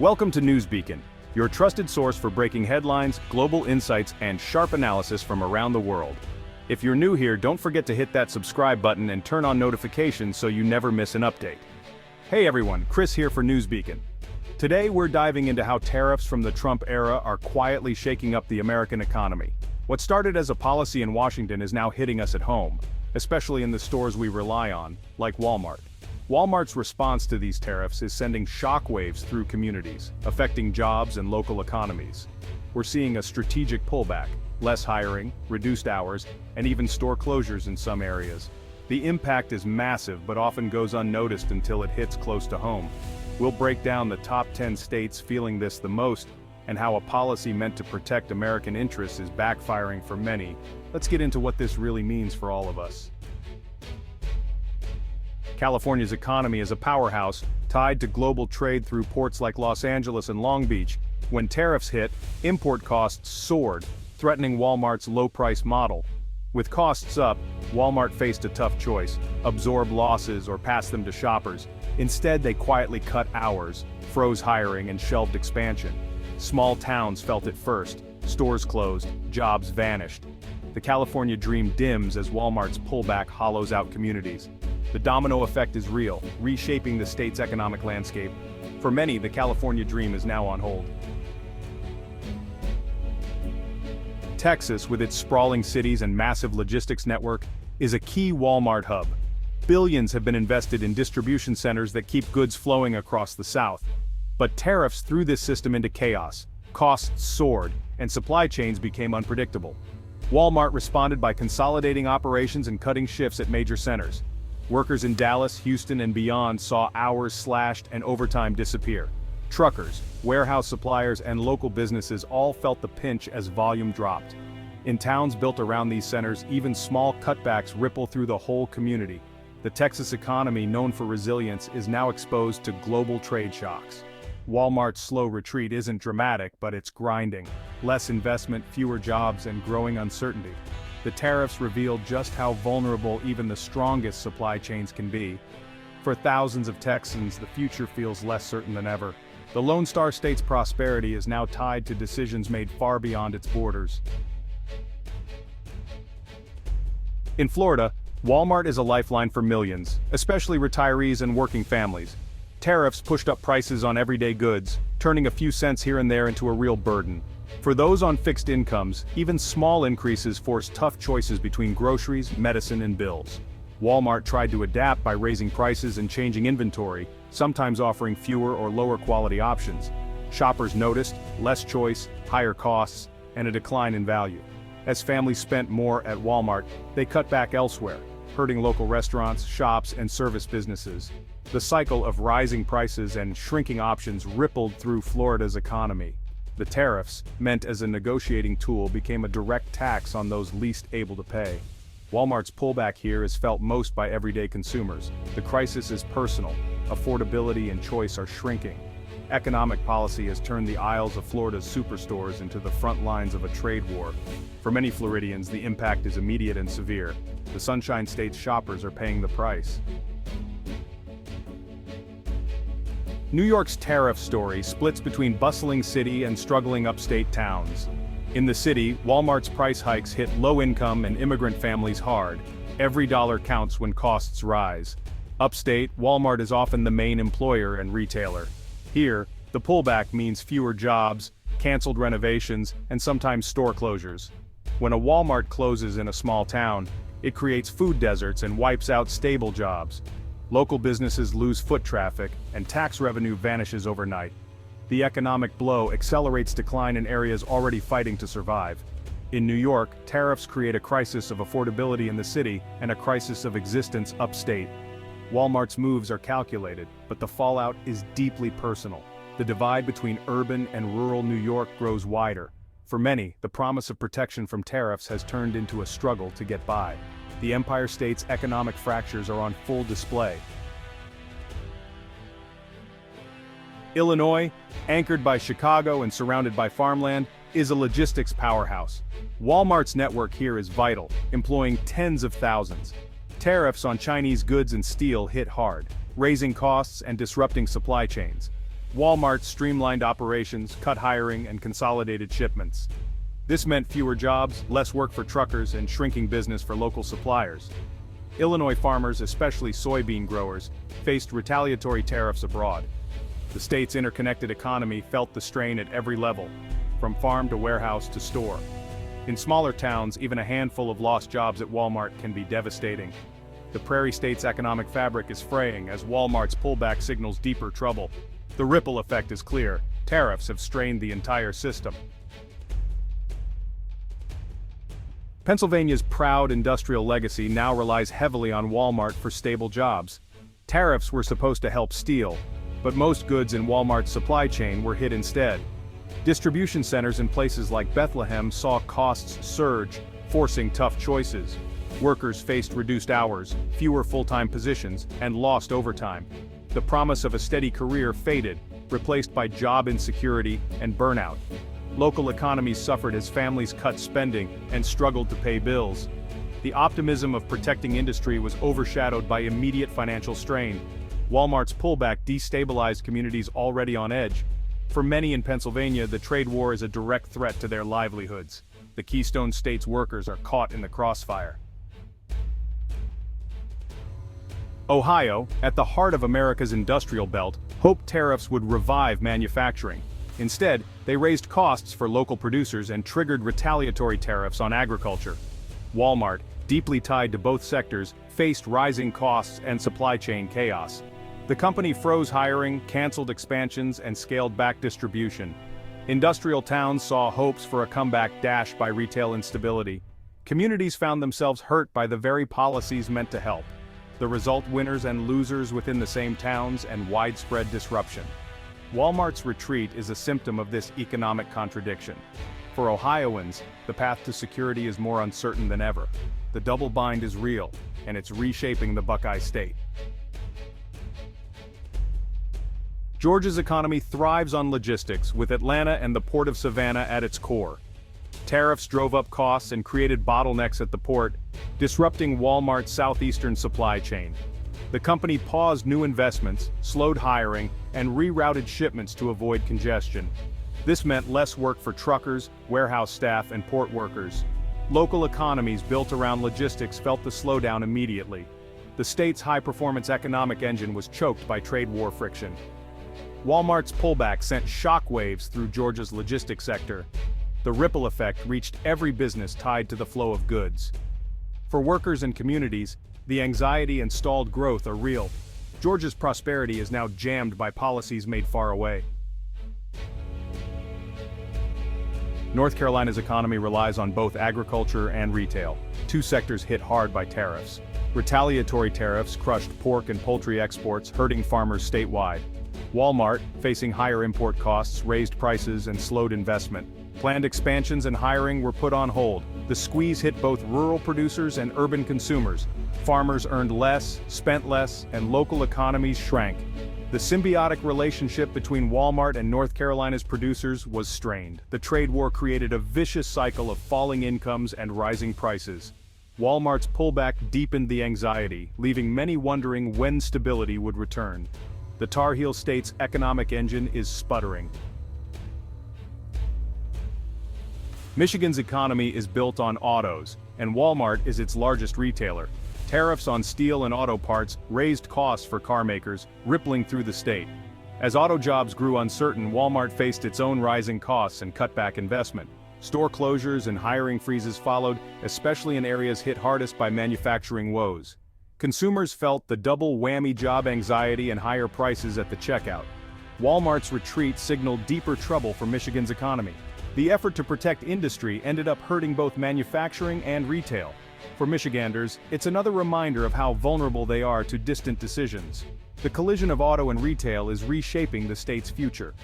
Welcome to NewsBeacon, your trusted source for breaking headlines, global insights, and sharp analysis from around the world. If you're new here, don't forget to hit that subscribe button and turn on notifications so you never miss an update. Hey everyone, Chris here for NewsBeacon. Today we're diving into how tariffs from the Trump era are quietly shaking up the American economy. What started as a policy in Washington is now hitting us at home, especially in the stores we rely on, like Walmart. Walmart's response to these tariffs is sending shockwaves through communities, affecting jobs and local economies. We're seeing a strategic pullback, less hiring, reduced hours, and even store closures in some areas. The impact is massive but often goes unnoticed until it hits close to home. We'll break down the top 10 states feeling this the most, and how a policy meant to protect American interests is backfiring for many. Let's get into what this really means for all of us. California's economy is a powerhouse, tied to global trade through ports like Los Angeles and Long Beach. When tariffs hit, import costs soared, threatening Walmart's low-price model. With costs up, Walmart faced a tough choice: absorb losses or pass them to shoppers. Instead, they quietly cut hours, froze hiring, and shelved expansion. Small towns felt it first. Stores closed, jobs vanished. The California dream dims as Walmart's pullback hollows out communities. The domino effect is real, reshaping the state's economic landscape. For many, the California dream is now on hold. Texas, with its sprawling cities and massive logistics network, is a key Walmart hub. Billions have been invested in distribution centers that keep goods flowing across the South. But tariffs threw this system into chaos. Costs soared, and supply chains became unpredictable. Walmart responded by consolidating operations and cutting shifts at major centers. Workers in Dallas, Houston, and beyond saw hours slashed and overtime disappear. Truckers, warehouse suppliers, and local businesses all felt the pinch as volume dropped. In towns built around these centers, even small cutbacks ripple through the whole community. The Texas economy, known for resilience, is now exposed to global trade shocks. Walmart's slow retreat isn't dramatic, but it's grinding. Less investment, fewer jobs, and growing uncertainty. The tariffs reveal just how vulnerable even the strongest supply chains can be. For thousands of Texans, the future feels less certain than ever. The Lone Star State's prosperity is now tied to decisions made far beyond its borders. In Florida, Walmart is a lifeline for millions, especially retirees and working families. Tariffs pushed up prices on everyday goods, turning a few cents here and there into a real burden. For those on fixed incomes, even small increases force tough choices between groceries, medicine, and bills. Walmart tried to adapt by raising prices and changing inventory, sometimes offering fewer or lower quality options. Shoppers noticed less choice, higher costs, and a decline in value. As families spent more at Walmart, they cut back elsewhere, hurting local restaurants, shops, and service businesses. The cycle of rising prices and shrinking options rippled through Florida's economy. The tariffs, meant as a negotiating tool, became a direct tax on those least able to pay. Walmart's pullback here is felt most by everyday consumers. The crisis is personal. Affordability and choice are shrinking. Economic policy has turned the aisles of Florida's superstores into the front lines of a trade war. For many Floridians, the impact is immediate and severe. The Sunshine State's shoppers are paying the price. New York's tariff story splits between bustling city and struggling upstate towns. In the city, Walmart's price hikes hit low-income and immigrant families hard. Every dollar counts when costs rise. Upstate, Walmart is often the main employer and retailer. Here, the pullback means fewer jobs, canceled renovations, and sometimes store closures. When a Walmart closes in a small town, it creates food deserts and wipes out stable jobs. Local businesses lose foot traffic, and tax revenue vanishes overnight. The economic blow accelerates decline in areas already fighting to survive. In New York, tariffs create a crisis of affordability in the city and a crisis of existence upstate. Walmart's moves are calculated, but the fallout is deeply personal. The divide between urban and rural New York grows wider. For many, the promise of protection from tariffs has turned into a struggle to get by. The Empire State's economic fractures are on full display. Illinois, anchored by Chicago and surrounded by farmland, is a logistics powerhouse. Walmart's network here is vital, employing tens of thousands. Tariffs on Chinese goods and steel hit hard, raising costs and disrupting supply chains. Walmart streamlined operations, cut hiring, and consolidated shipments. This meant fewer jobs, less work for truckers, and shrinking business for local suppliers. Illinois farmers, especially soybean growers, faced retaliatory tariffs abroad. The state's interconnected economy felt the strain at every level, from farm to warehouse to store. In smaller towns, even a handful of lost jobs at Walmart can be devastating. The Prairie State's economic fabric is fraying as Walmart's pullback signals deeper trouble. The ripple effect is clear. Tariffs have strained the entire system. Pennsylvania's proud industrial legacy now relies heavily on Walmart for stable jobs. Tariffs were supposed to help steel, but most goods in Walmart's supply chain were hit instead. Distribution centers in places like Bethlehem saw costs surge, forcing tough choices. Workers faced reduced hours, fewer full-time positions, and lost overtime. The promise of a steady career faded, replaced by job insecurity and burnout. Local economies suffered as families cut spending and struggled to pay bills. The optimism of protecting industry was overshadowed by immediate financial strain. Walmart's pullback destabilized communities already on edge. For many in Pennsylvania, the trade war is a direct threat to their livelihoods. The Keystone State's workers are caught in the crossfire. Ohio, at the heart of America's industrial belt, hoped tariffs would revive manufacturing. Instead, they raised costs for local producers and triggered retaliatory tariffs on agriculture. Walmart, deeply tied to both sectors, faced rising costs and supply chain chaos. The company froze hiring, canceled expansions, and scaled back distribution. Industrial towns saw hopes for a comeback dashed by retail instability. Communities found themselves hurt by the very policies meant to help. The result: winners and losers within the same towns and widespread disruption. Walmart's retreat is a symptom of this economic contradiction. For Ohioans, the path to security is more uncertain than ever. The double bind is real, and it's reshaping the Buckeye State. Georgia's economy thrives on logistics, with Atlanta and the Port of Savannah at its core. Tariffs drove up costs and created bottlenecks at the port, disrupting Walmart's southeastern supply chain. The company paused new investments, slowed hiring, and rerouted shipments to avoid congestion. This meant less work for truckers, warehouse staff, and port workers. Local economies built around logistics felt the slowdown immediately. The state's high-performance economic engine was choked by trade war friction. Walmart's pullback sent shockwaves through Georgia's logistics sector. The ripple effect reached every business tied to the flow of goods. For workers and communities, the anxiety and stalled growth are real. Georgia's prosperity is now jammed by policies made far away. North Carolina's economy relies on both agriculture and retail, two sectors hit hard by tariffs. Retaliatory tariffs crushed pork and poultry exports, hurting farmers statewide. Walmart, facing higher import costs, raised prices and slowed investment. Planned expansions and hiring were put on hold. The squeeze hit both rural producers and urban consumers. Farmers earned less, spent less, and local economies shrank. The symbiotic relationship between Walmart and North Carolina's producers was strained. The trade war created a vicious cycle of falling incomes and rising prices. Walmart's pullback deepened the anxiety, leaving many wondering when stability would return. The Tar Heel State's economic engine is sputtering. Michigan's economy is built on autos, and Walmart is its largest retailer. Tariffs on steel and auto parts raised costs for car makers, rippling through the state. As auto jobs grew uncertain, Walmart faced its own rising costs and cut back investment. Store closures and hiring freezes followed, especially in areas hit hardest by manufacturing woes. Consumers felt the double whammy: job anxiety and higher prices at the checkout. Walmart's retreat signaled deeper trouble for Michigan's economy. The effort to protect industry ended up hurting both manufacturing and retail. For Michiganders, it's another reminder of how vulnerable they are to distant decisions. The collision of auto and retail is reshaping the state's future.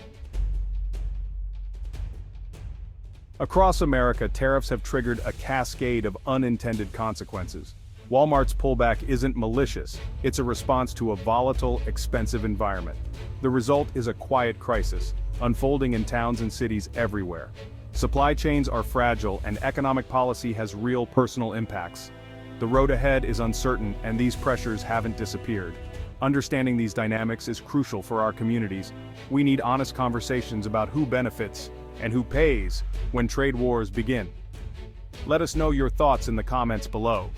Across America, tariffs have triggered a cascade of unintended consequences. Walmart's pullback isn't malicious, it's a response to a volatile, expensive environment. The result is a quiet crisis, unfolding in towns and cities everywhere. Supply chains are fragile and economic policy has real personal impacts. The road ahead is uncertain and these pressures haven't disappeared. Understanding these dynamics is crucial for our communities. We need honest conversations about who benefits and who pays when trade wars begin. Let us know your thoughts in the comments below.